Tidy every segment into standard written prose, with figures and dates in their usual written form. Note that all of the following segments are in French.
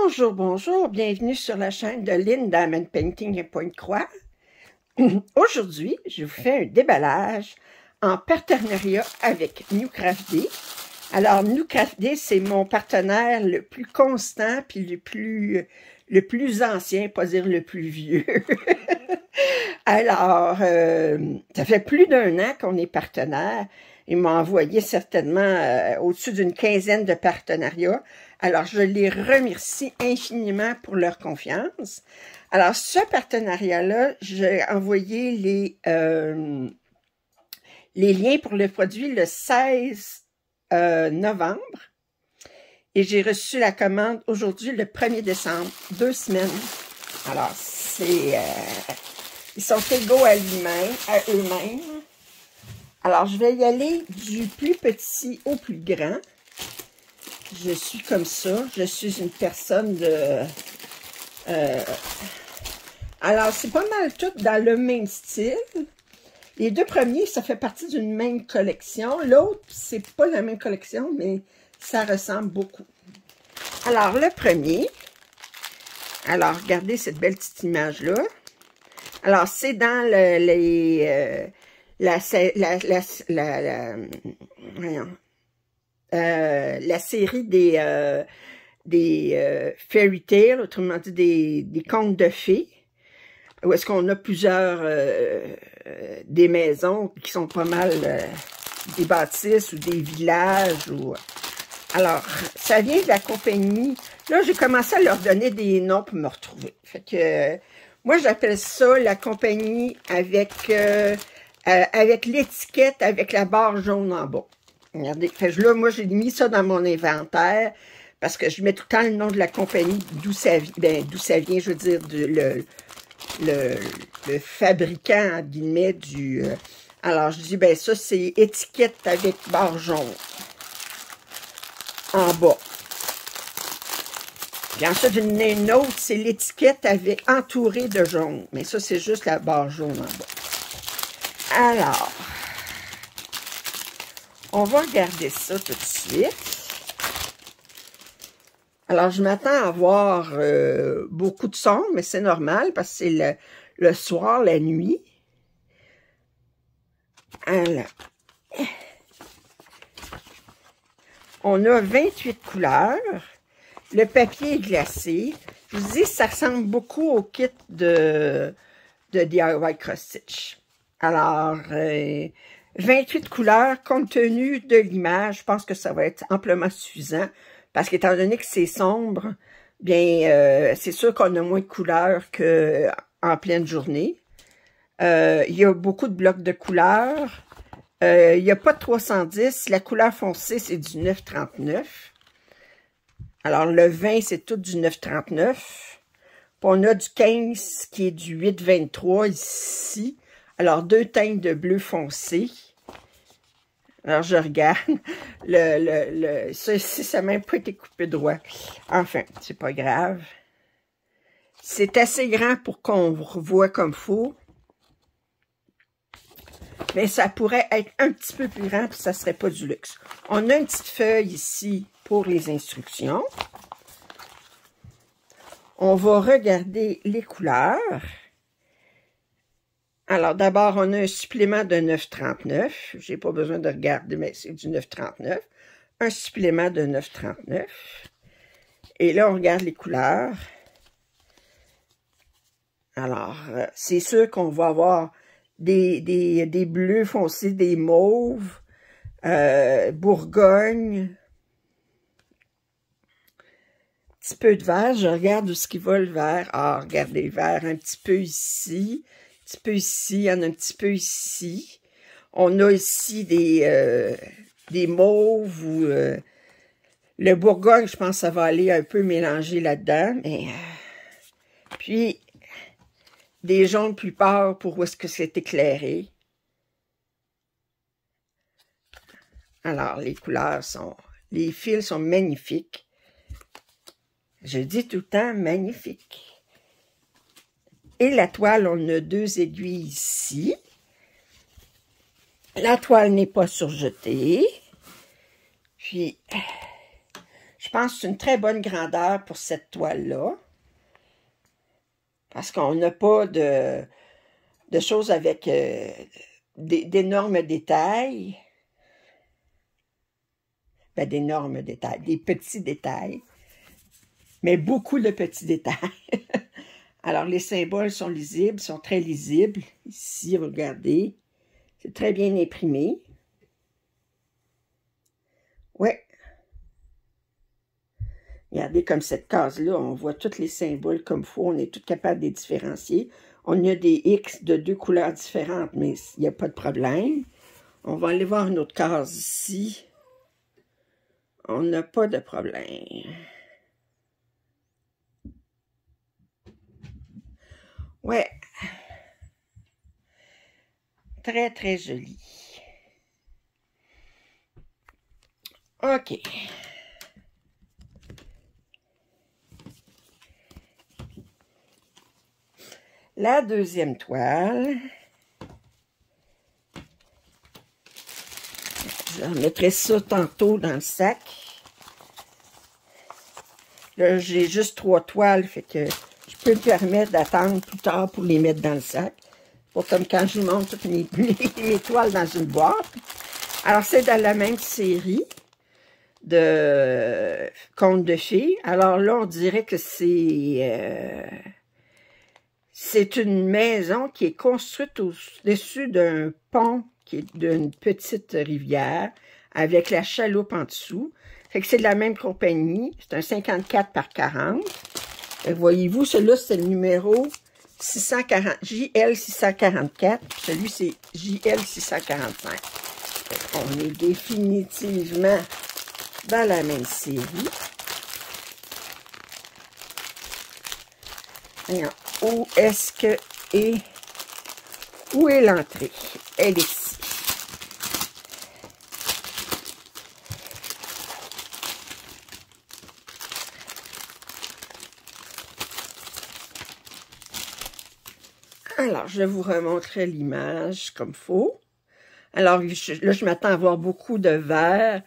Bonjour, bonjour, bienvenue sur la chaîne de Lynn Diamond Painting et Pointe-Croix. Aujourd'hui, je vous fais un déballage en partenariat avec New Craft Day. Alors, New Craft Day, c'est mon partenaire le plus constant puis le plus ancien, pas dire le plus vieux. Alors, ça fait plus d'1 an qu'on est partenaire. Ils m'ont envoyé certainement au-dessus d'une quinzaine de partenariats. Alors, je les remercie infiniment pour leur confiance. Alors, ce partenariat-là, j'ai envoyé les liens pour le produit le 16 novembre. Et j'ai reçu la commande aujourd'hui, le 1er décembre, 2 semaines. Alors, c'est... ils sont égaux à eux-mêmes. Alors, je vais y aller du plus petit au plus grand. Je suis comme ça. Je suis une personne de... alors, c'est pas mal tout dans le même style. Les 2 premiers, ça fait partie d'une même collection. L'autre, c'est pas la même collection, mais ça ressemble beaucoup. Alors, le premier. Alors, regardez cette belle petite image-là. Alors, c'est dans la série des fairy tales, autrement dit des contes de fées, où est-ce qu'on a plusieurs des maisons qui sont pas mal des bâtisses ou des villages. Alors, ça vient de la compagnie. Là, j'ai commencé à leur donner des noms pour me retrouver. Fait que moi, j'appelle ça la compagnie avec l'étiquette, avec la barre jaune en bas. Regardez, fait que là, moi, j'ai mis ça dans mon inventaire parce que je mets tout le temps le nom de la compagnie, d'où ça vient. Ben, d'où ça vient, je veux dire, le fabricant, entre guillemets, du... alors, je dis, ben ça, c'est étiquette avec barre jaune en bas. Puis ensuite, j'en ai une autre, c'est l'étiquette avec entourée de jaune. Mais ça, c'est juste la barre jaune en bas. Alors, on va regarder ça tout de suite. Alors, je m'attends à avoir beaucoup de son, mais c'est normal parce que c'est le soir, la nuit. Alors, on a 28 couleurs. Le papier est glacé. Je vous dis, ça ressemble beaucoup au kit de DIY Cross Stitch. Alors, 28 couleurs, compte tenu de l'image, je pense que ça va être amplement suffisant. Parce qu'étant donné que c'est sombre, bien, c'est sûr qu'on a moins de couleurs qu'en pleine journée. Il y a beaucoup de blocs de couleurs. Il n'y a pas de 310. La couleur foncée, c'est du 9,39. Alors, le 20, c'est tout du 9,39. Puis on a du 15 qui est du 8,23 ici. Alors, 2 teintes de bleu foncé. Alors, je regarde. Ça ici, ça n'a même pas été coupé droit. Enfin, c'est pas grave. C'est assez grand pour qu'on voit comme il faut. Mais ça pourrait être un petit peu plus grand, puis ça ne serait pas du luxe. On a une petite feuille ici pour les instructions. On va regarder les couleurs. Alors, d'abord, on a un supplément de 9,39. J'ai pas besoin de regarder, mais c'est du 9,39. Un supplément de 9,39. Et là, on regarde les couleurs. Alors, c'est sûr qu'on va avoir des bleus foncés, des mauves, Bourgogne, un petit peu de vert. Je regarde où ce qui va le vert. Ah, regardez, vert un petit peu ici. Un petit peu ici, il y en a un petit peu ici. On a ici des mauves ou le Bourgogne, je pense que ça va aller un peu mélanger là-dedans. Mais puis, des jaunes plus pâles pour où est-ce que c'est éclairé. Alors, les couleurs sont... les fils sont magnifiques. Je dis tout le temps magnifique. Et la toile, on a 2 aiguilles ici. La toile n'est pas surjetée. Puis, Je pense que c'est une très bonne grandeur pour cette toile-là. Parce qu'on n'a pas de choses avec d'énormes détails. Ben, d'énormes détails, des petits détails. Mais beaucoup de petits détails. Alors, les symboles sont lisibles, sont très lisibles. Ici, regardez. C'est très bien imprimé. Ouais. Regardez comme cette case-là, on voit tous les symboles comme il faut. On est tous capables de les différencier. On a des X de 2 couleurs différentes, mais il n'y a pas de problème. On va aller voir une autre case ici. On n'a pas de problème. Ouais. Très, très joli. OK. La deuxième toile. Je mettrai ça tantôt dans le sac. Là, j'ai juste 3 toiles, fait que je peux me permettre d'attendre plus tard pour les mettre dans le sac. Pas comme quand je vous montre toutes mes toiles dans une boîte. Alors, c'est dans la même série de contes de fées. Alors là, on dirait que c'est une maison qui est construite au-dessus d'un pont qui est d'une petite rivière avec la chaloupe en dessous. Fait que c'est de la même compagnie. C'est un 54 par 40. Voyez-vous, celui-là, c'est le numéro 640, JL 644. Celui, c'est JL 645. On est définitivement dans la même série. Alors, où est l'entrée? Elle est ici. Alors, je vous remontrerai l'image comme il faut. Alors, là, je m'attends à voir beaucoup de vert,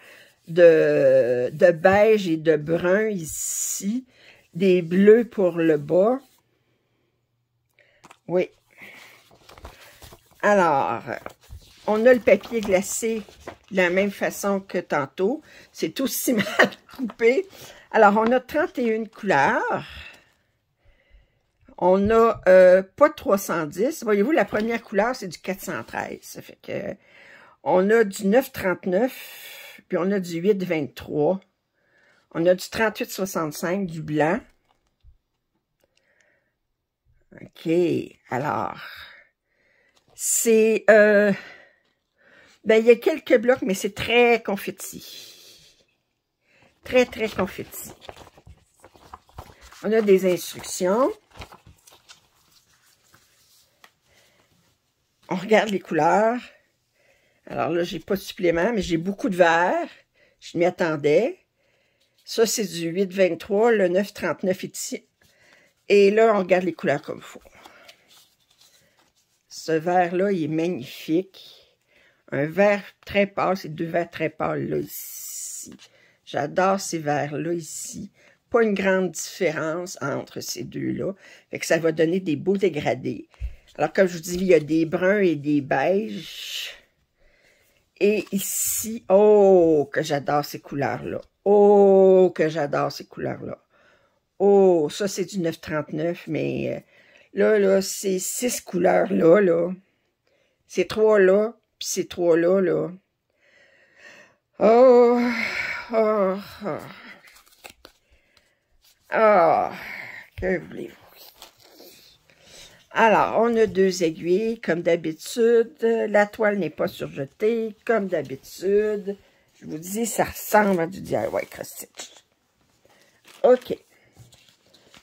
de beige et de brun ici. Des bleus pour le bas. Oui. Alors, on a le papier glacé de la même façon que tantôt. C'est aussi mal coupé. Alors, on a 31 couleurs. On a pas de 310. Voyez-vous, la première couleur, c'est du 413. Ça fait que on a du 939, puis on a du 823. On a du 3865, du blanc. OK. Alors, c'est... ben, il y a quelques blocs, mais c'est très confetti. Très, très confetti. On a des instructions. On regarde les couleurs. Alors là, j'ai pas de supplément, mais j'ai beaucoup de vert. Je m'y attendais. Ça, c'est du 823. Le 939 est ici. Et là, on regarde les couleurs comme il faut. Ce vert-là, il est magnifique. Un vert très pâle, c'est 2 verts très pâles là, ici. J'adore ces verts-là, ici. Pas une grande différence entre ces deux-là. Fait que ça va donner des beaux dégradés. Alors, comme je vous dis, il y a des bruns et des beiges. Et ici, oh, que j'adore ces couleurs-là. Oh, que j'adore ces couleurs-là. Oh, ça, c'est du 939, mais là, ces 6 couleurs-là, là. Ces 3-là, puis ces 3-là, là. Oh, oh, oh. Ah, que voulez-vous? Alors, on a 2 aiguilles, comme d'habitude. La toile n'est pas surjetée, comme d'habitude. Je vous dis, ça ressemble à du DIY cross-stitch. OK.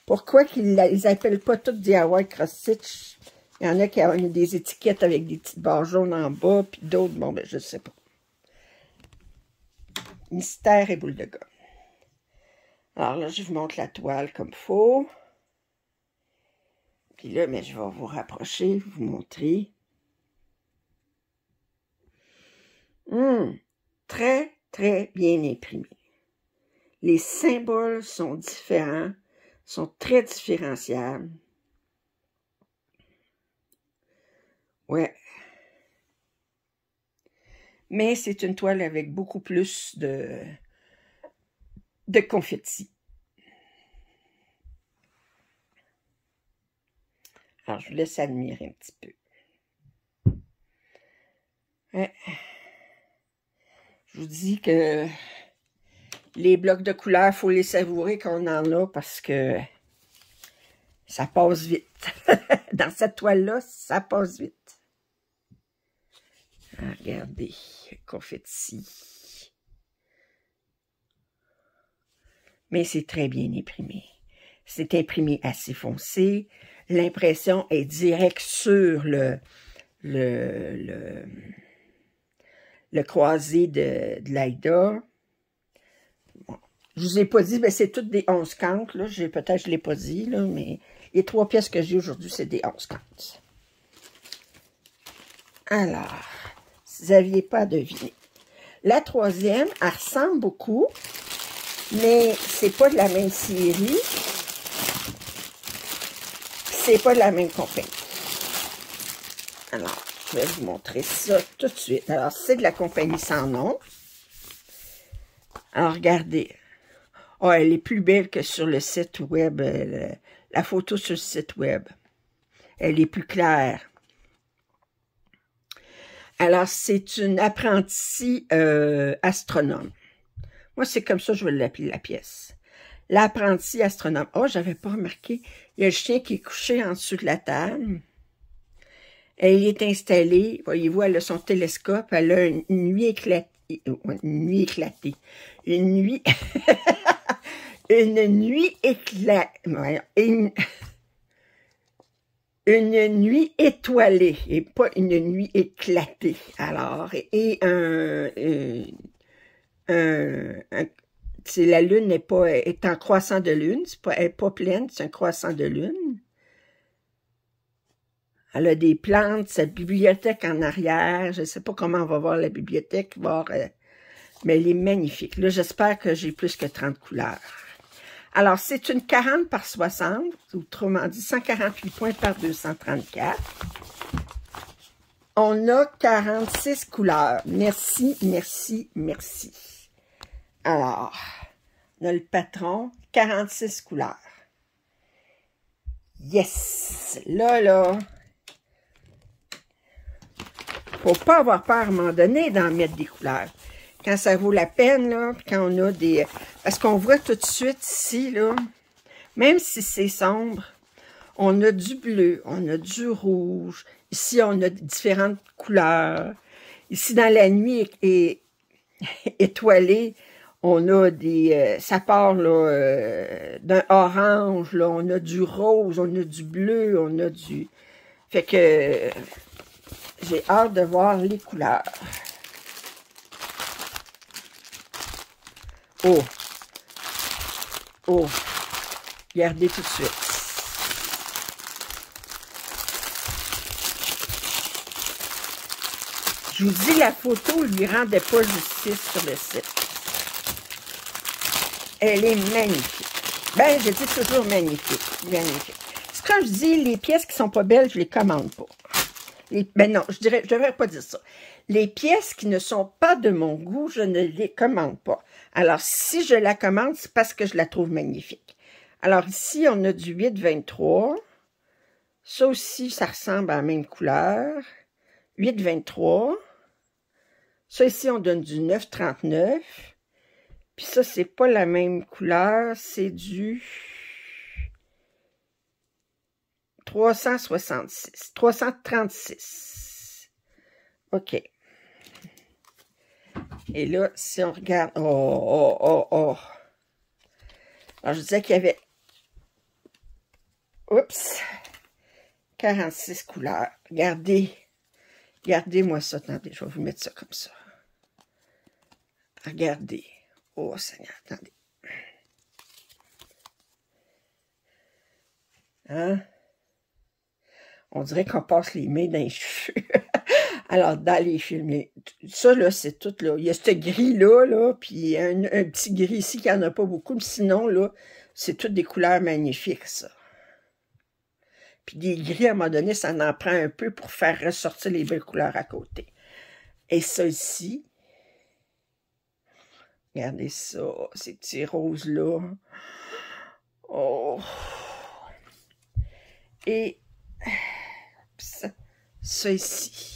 Pourquoi qu'ils les appellent pas tous DIY cross-stitch? Il y en a qui ont des étiquettes avec des petites barres jaunes en bas, puis d'autres, bon, ben, je sais pas. Mystère et boule de gomme. Alors là, je vous montre la toile comme il faut. Puis là, mais je vais vous rapprocher, vous montrer. Très, très bien imprimé. Les symboles sont différents, sont très différenciables. Ouais. Mais c'est une toile avec beaucoup plus de confetti. Alors, je vous laisse admirer un petit peu. Ouais. Je vous dis que les blocs de couleurs, il faut les savourer quand on en a parce que ça passe vite. Dans cette toile-là, ça passe vite. Ah, regardez, confetti. Mais c'est très bien imprimé. C'est imprimé assez foncé. L'impression est directe sur le croisé de l'Aïda. Bon. Je vous ai pas dit, mais c'est toutes des 11 cantes. Peut-être je ne l'ai pas dit, là, mais les 3 pièces que j'ai aujourd'hui, c'est des 11 cantes. Alors, si vous n'aviez pas deviné. La troisième, elle ressemble beaucoup, mais c'est pas de la même série. C'est pas de la même compagnie. Alors, je vais vous montrer ça tout de suite. Alors, c'est de la compagnie sans nom. Alors, regardez. Oh, elle est plus belle que sur le site web. La photo sur le site web. Elle est plus claire. Alors, c'est une apprentie astronome. Moi, c'est comme ça que je vais l'appeler la pièce. L'apprentie astronome. Oh, j'avais pas remarqué. Il y a le chien qui est couché en dessous de la table. Elle est installée. Voyez-vous, elle a son télescope. Elle a une nuit éclatée. Une nuit éclatée. Une nuit... une nuit éclatée. Une nuit étoilée. Et pas une nuit éclatée. Alors, et la lune est en croissant de lune, elle n'est pas pleine, c'est un croissant de lune. Elle a des plantes, sa bibliothèque en arrière, je ne sais pas comment on va voir la bibliothèque, mais elle est magnifique. Là, j'espère que j'ai plus que 30 couleurs. Alors, c'est une 40 par 60, autrement dit 148 points par 234. On a 46 couleurs. Merci, merci, merci. Alors, on a le patron, 46 couleurs. Yes! Là, faut pas avoir peur à un moment donné d'en mettre des couleurs. Quand ça vaut la peine, là, quand on a des... Parce qu'on voit tout de suite ici, là, même si c'est sombre, on a du bleu, on a du rouge. Ici, on a différentes couleurs. Ici, dans la nuit étoilée, on a des... ça part là d'un orange, là, on a du rose, on a du bleu, on a du... Fait que j'ai hâte de voir les couleurs. Oh! Oh! Regardez tout de suite. Je vous dis, la photo lui rendait pas justice sur le site. Elle est magnifique. Ben, je dis toujours magnifique. Magnifique. C'est quand je dis les pièces qui sont pas belles, je les commande pas. Ben non, je devrais pas dire ça. Les pièces qui ne sont pas de mon goût, je ne les commande pas. Alors, si je la commande, c'est parce que je la trouve magnifique. Alors, ici, on a du 8,23. Ça aussi, ça ressemble à la même couleur. 8,23. Ça, ici, on donne du 9,39. Puis ça, c'est pas la même couleur. C'est du 366. 336. OK. Et là, si on regarde... Oh. Alors, je disais qu'il y avait... Oups. 46 couleurs. Regardez-moi ça. Attendez, je vais vous mettre ça comme ça. Regardez. Oh, Seigneur, attendez. Hein? On dirait qu'on passe les mains dans les cheveux. Alors, dans les films, ça, là, c'est tout, là. Il y a ce gris-là, là, puis un petit gris ici qui n'en a pas beaucoup, mais sinon, là, c'est toutes des couleurs magnifiques, ça. Puis des gris, à un moment donné, ça en prend un peu pour faire ressortir les belles couleurs à côté. Et ça ici, regardez ça, ces petits roses-là. Oh! Et ça ici.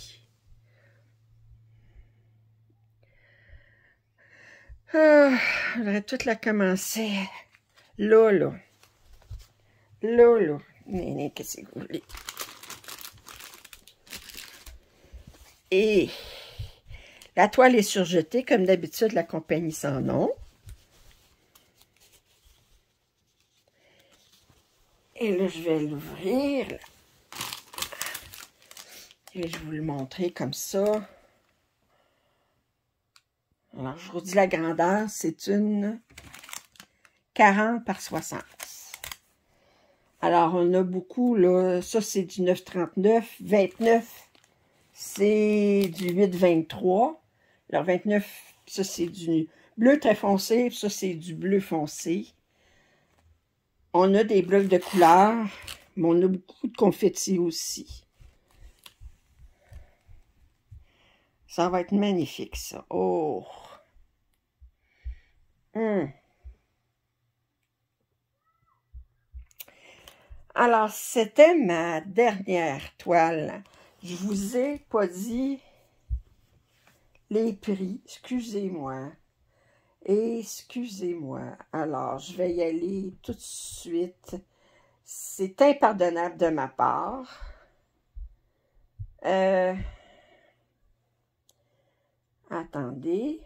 Ah, j'aurais tout la commencer. Là, là. Là, là. Mais qu'est-ce que vous voulez? Et la toile est surjetée, comme d'habitude, la compagnie sans nom. Et là, je vais l'ouvrir. Et je vais vous le montrer comme ça. Alors, je vous dis la grandeur, c'est une 40 par 60. Alors, on a beaucoup, là. Ça, c'est du 9,39. 29, c'est du 8,23. Alors, 29, ça, c'est du bleu très foncé. Ça, c'est du bleu foncé. On a des blocs de couleurs, mais on a beaucoup de confettis aussi. Ça va être magnifique, ça. Oh! Alors, c'était ma dernière toile. Je vous ai pas dit les prix. Excusez-moi. Excusez-moi. Alors, je vais y aller tout de suite. C'est impardonnable de ma part. Attendez.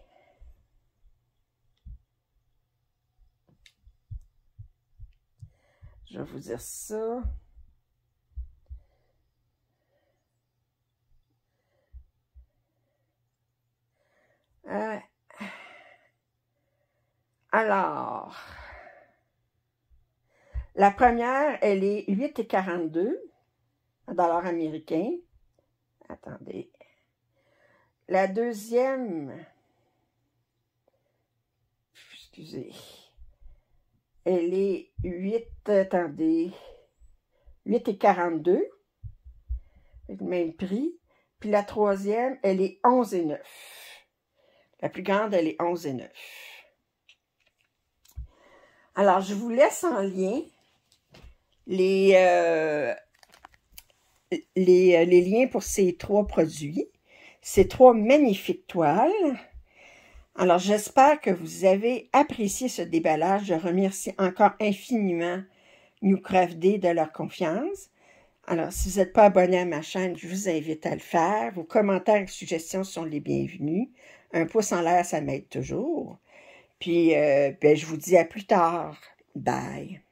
Je vais vous dire ça. Alors, la première, elle est 8,42 $ américains. Attendez. La deuxième, excusez, elle est 8,42, avec le même prix. Puis la troisième, elle est 11,9. La plus grande, elle est 11,9. Alors, je vous laisse en lien les liens pour ces trois produits, ces trois magnifiques toiles. Alors, j'espère que vous avez apprécié ce déballage. Je remercie encore infiniment NewCraftD de leur confiance. Alors, si vous n'êtes pas abonné à ma chaîne, je vous invite à le faire. Vos commentaires et suggestions sont les bienvenus. Un pouce en l'air, ça m'aide toujours. Puis, je vous dis à plus tard. Bye.